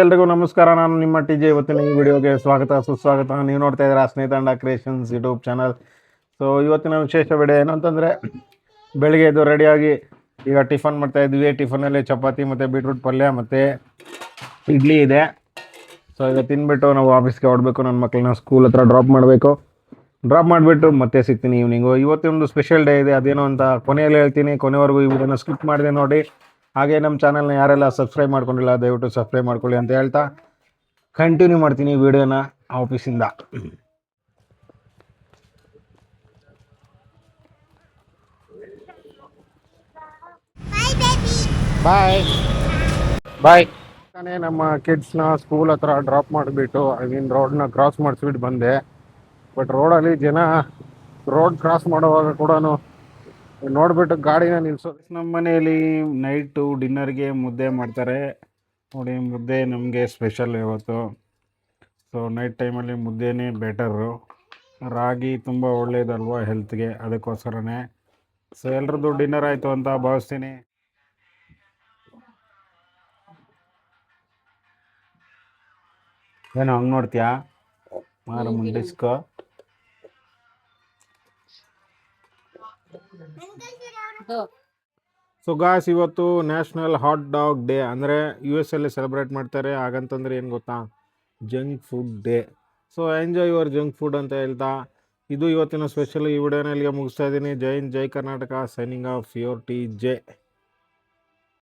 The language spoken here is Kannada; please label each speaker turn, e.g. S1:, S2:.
S1: ಎಲ್ರಿಗೂ ನಮಸ್ಕಾರ. ನಾನು ನಿಮ್ಮ ಟಿ.ಜೆ. ಇವತ್ತಿನ ಈ ವಿಡಿಯೋಗೆ ಸ್ವಾಗತ ಸುಸ್ವಾಗತ. ನೀವು ನೋಡ್ತಾ ಇದ್ದೀರಾ ಸ್ನೇಹಿತಂಡ ಕ್ರಿಯೇಷನ್ಸ್ ಯೂಟ್ಯೂಬ್ ಚಾನಲ್. ಸೊ ಇವತ್ತಿನ ವಿಶೇಷ ವಿಡಿಯೋ ಏನು ಅಂತಂದರೆ, ಬೆಳಿಗ್ಗೆ ಇದು ರೆಡಿಯಾಗಿ ಈಗ ಟಿಫನ್ ಮಾಡ್ತಾಯಿದ್ವಿ. ಟಿಫನಲ್ಲಿ ಚಪಾತಿ ಮತ್ತು ಬೀಟ್ರೂಟ್ ಪಲ್ಯ ಮತ್ತು ಇಡ್ಲಿ ಇದೆ. ಸೊ ಈಗ ತಿಂದ್ಬಿಟ್ಟು ನಾವು ಆಫೀಸ್ಗೆ ಹೊರಡಬೇಕು. ನನ್ನ ಮಕ್ಕಳನ್ನ ಸ್ಕೂಲ್ ಹತ್ರ ಡ್ರಾಪ್ ಮಾಡಿಬಿಟ್ಟು ಮತ್ತೆ ಸಿಗ್ತೀನಿ ಈವ್ನಿಂಗು. ಇವತ್ತೊಂದು ಸ್ಪೆಷಲ್ ಡೇ ಇದೆ. ಅದೇನೋ ಅಂತ ಕೊನೆಯಲ್ಲಿ ಹೇಳ್ತೀನಿ. ಕೊನೆವರೆಗೂ ಈ ವಿಡಿಯೋನ ಸ್ಕಿಪ್ ಮಾಡಿದೆ ನೋಡಿ. ಹಾಗೆ ನಮ್ಮ ಚಾನಲ್ನ ಯಾರೆಲ್ಲ ಸಬ್ಸ್ಕ್ರೈಬ್ ಮಾಡ್ಕೊಂಡಿಲ್ಲ ದಯವಿಟ್ಟು ಸಬ್ಸ್ಕ್ರೈಬ್ ಮಾಡ್ಕೊಳ್ಳಿ ಅಂತ ಹೇಳ್ತಾ ಕಂಟಿನ್ಯೂ ಮಾಡ್ತೀನಿ ವಿಡಿಯೋನ ಆಫೀಸಿಂದ. ಬಾಯ್ ಬಾಯ್. ನಾನೇ ನಮ್ಮ ಕಿಡ್ಸ್ನ ಸ್ಕೂಲ್ ಹತ್ರ ಡ್ರಾಪ್ ಮಾಡಿಬಿಟ್ಟು ರೋಡ್ನ ಕ್ರಾಸ್ ಮಾಡಿಸ್ಬಿಟ್ಟು ಬಂದೆ. ಬಟ್ ರೋಡಲ್ಲಿ ಜನ ರೋಡ್ ಕ್ರಾಸ್ ಮಾಡುವಾಗ ಕೂಡ ನೋಡಿಬಿಟ್ಟು ಗಾಡಿನ ನಿಲ್ಸೋದು. ನಮ್ಮ ಮನೆಯಲ್ಲಿ ನೈಟು ಡಿನ್ನರ್ಗೆ ಮುದ್ದೆ ಮಾಡ್ತಾರೆ ನೋಡಿ. ಮುದ್ದೆ ನಮಗೆ ಸ್ಪೆಷಲ್ ಇವತ್ತು. ಸೊ ನೈಟ್ ಟೈಮಲ್ಲಿ ಮುದ್ದೆನೇ ಬೆಟರು. ರಾಗಿ ತುಂಬ ಒಳ್ಳೆಯದಲ್ವ ಹೆಲ್ತ್ಗೆ, ಅದಕ್ಕೋಸ್ಕರನೇ. ಸೊ ಎಲ್ರದ್ದು ಡಿನ್ನರ್ ಆಯಿತು ಅಂತ ಭಾವಿಸ್ತೀನಿ. ಏನು ಹಂಗೆ ನೋಡ್ತೀಯಾ ಮಾರು ಮುಂಡಿಸ್ಕೋ. ಸೊ ಗಾಯ್ಸ್, ಇವತ್ತು ನ್ಯಾಷನಲ್ ಹಾಟ್ ಡಾಗ್ ಡೇ, ಅಂದರೆ US ಅಲ್ಲಿ ಸೆಲೆಬ್ರೇಟ್ ಮಾಡ್ತಾರೆ. ಹಾಗಂತಂದ್ರೆ ಏನು ಗೊತ್ತಾ, junk food day. So enjoy your junk food ಅಂತ ಹೇಳ್ತಾ ಇದು ಇವತ್ತಿನ ಸ್ಪೆಷಲ್. ಈ ವಿಡಿಯೋನ ಇಲ್ಲಿಗೆ ಮುಗಿಸ್ತಾ ಇದ್ದೀನಿ. ಜೈ ಹಿಂದ್, ಜೈ ಕರ್ನಾಟಕ. Signing off your ಟಿ.ಜೆ.